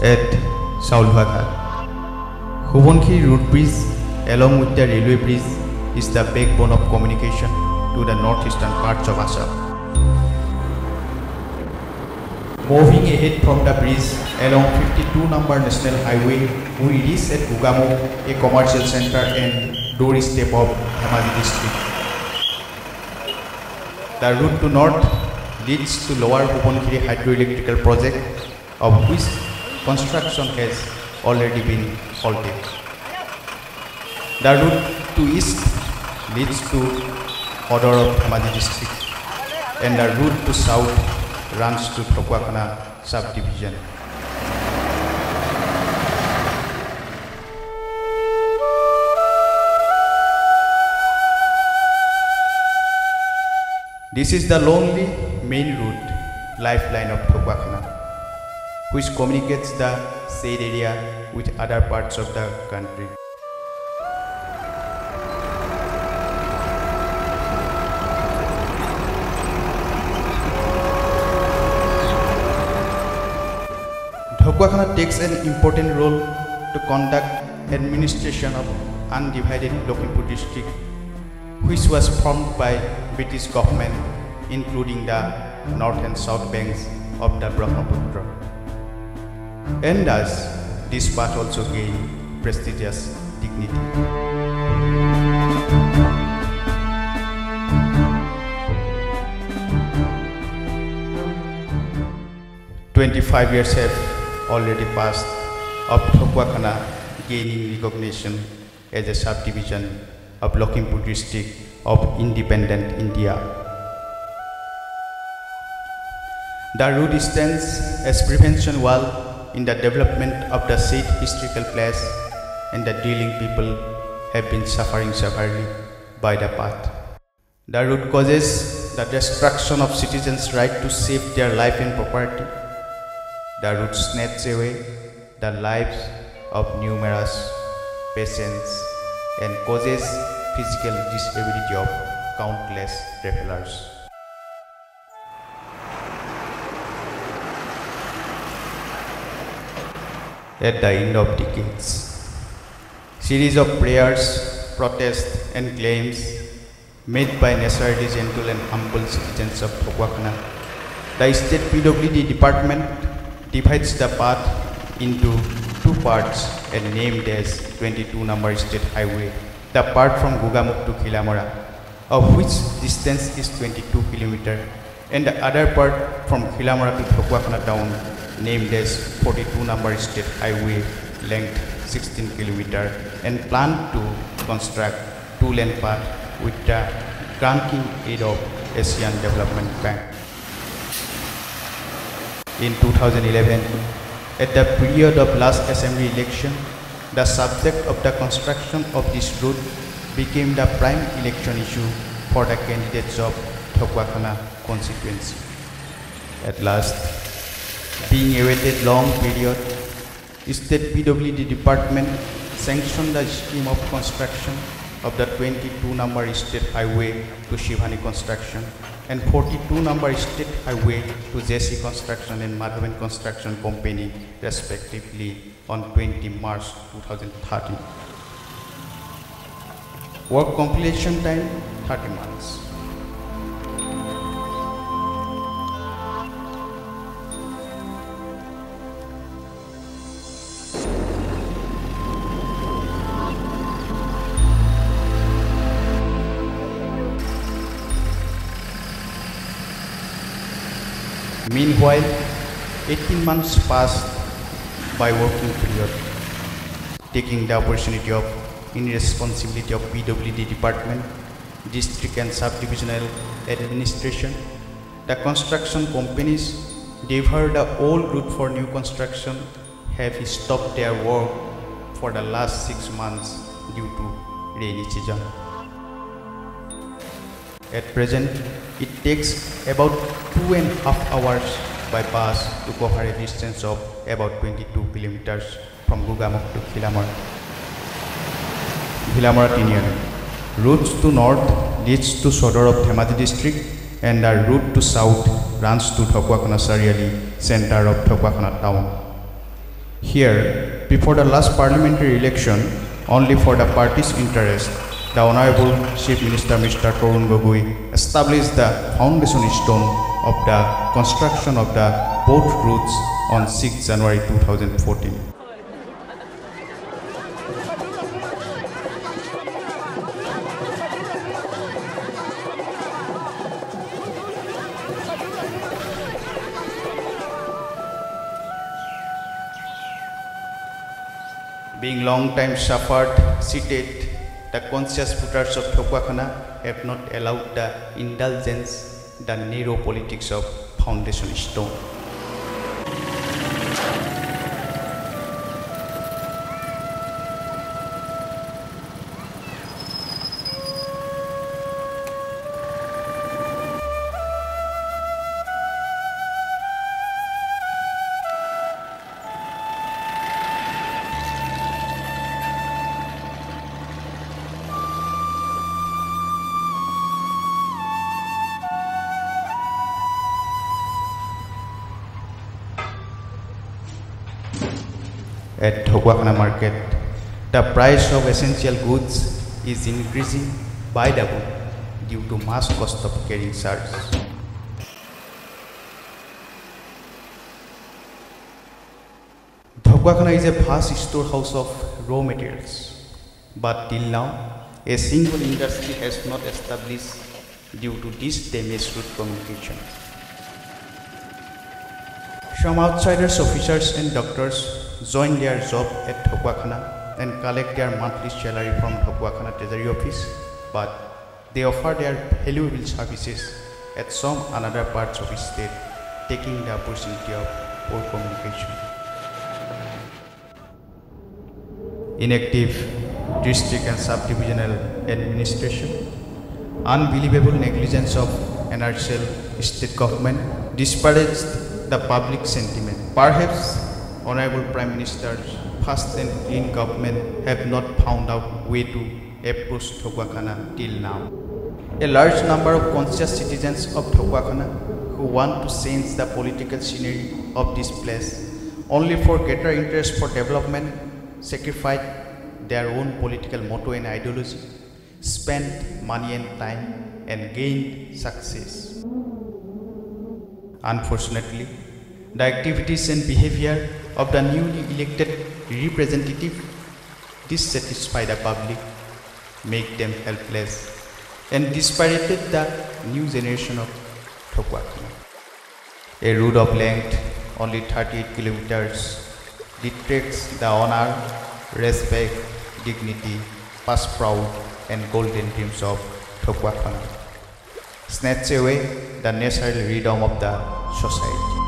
at Saulhaghat. Hubonkiri Road Bridge, along with the railway bridge, is the backbone of communication to the northeastern parts of Assam. Moving ahead from the bridge along 52 number National Highway, we reach at Gugamuk, a commercial center and doorstep of Dhemaji district. The route to north leads to Lower Hubonkiri hydroelectrical project, of which construction has already been halted. The route to east leads to Hodor of Dhemaji district, and the route to south runs to Thokuakhana subdivision. This is the lonely main route, lifeline of Thokuakhana, which communicates the said area with other parts of the country. Thokuakhana takes an important role to conduct administration of undivided Lakhimpur district, which was formed by British government, including the north and south banks of the Brahmaputra. And thus, this part also gained prestigious dignity. "25 years have already passed of Thokuakhana gaining recognition as a subdivision of Lakhimpur district of independent India. The road stands as prevention wall in the development of the said historical place, and the dealing people have been suffering severely by the path. The road causes the destruction of citizens' right to save their life and property. The route snatches away the lives of numerous patients and causes physical disability of countless travelers. At the end of decades, series of prayers, protests and claims made by naturally gentle and humble citizens of Thokuakhana, the state PWD department divides the path into two parts and named as 22 number state highway. The part from Gugamuk to Khilamara, of which distance is 22 km, and the other part from Khilamara to Thokuakhana town, named as 42 number state highway, length 16 km, and planned to construct two-lane path with the granting aid of Asian Development Bank. In 2011, at the period of last assembly election, the subject of the construction of this road became the prime election issue for the candidates of Thokuakhana constituency. At last, being awaited long period, State PWD department sanctioned the scheme of construction of the 22 number state highway to Shivani Construction and 42 number state highway to JC Construction and Madhavan Construction Company respectively on 20 March 2013. Work completion time 30 months. Meanwhile, 18 months passed by working period. Taking the opportunity of irresponsibility of PWD department, district and subdivisional administration, the construction companies devoured the old route for new construction have stopped their work for the last 6 months due to rainy season. At present, it takes about 2.5 hours by bus to cover a distance of about 22 kilometers from Gugamuk to Khilamara. Khilamara Tinian. Routes to north leads to Sodor of Dhemaji district, and the route to south runs to Thokuakhana Sariali, center of Thokuakhana town. Here, before the last parliamentary election, only for the party's interest, the Honorable Chief Minister Mr. Tarun Gogoi established the foundation stone of the construction of the both routes on 6 January 2014. Being long time suffered, seated, the conscious voters of Thokwakhana have not allowed the indulgence, the narrow politics of foundation stone. At Thokwakhana market, the price of essential goods is increasing by double due to mass cost of carrying surge. Thokwakhana is a vast storehouse of raw materials, but till now, a single industry has not established due to this damaged route communication. Some outsiders, officers and doctors join their job at Thokwakhana and collect their monthly salary from Thokwakhana Treasury Office, but they offer their valuable services at some another parts of the state, taking the opportunity of poor communication. Inactive district and sub-divisional administration, unbelievable negligence of NRCL state government disparaged the public sentiment. Perhaps Honorable Prime Minister's fast and clean government have not found out way to approach Thokwakhana till now. A large number of conscious citizens of Thokwakhana who want to change the political scenery of this place only for greater interest for development, sacrificed their own political motto and ideology, spent money and time and gained success. Unfortunately, the activities and behavior of the newly elected representative dissatisfy the public, make them helpless, and dispirited the new generation of Thokwakhana. A route of length only 38 kilometers detracts the honor, respect, dignity, past proud and golden dreams of Thokwakhana, snatch away the natural rhythm of the society.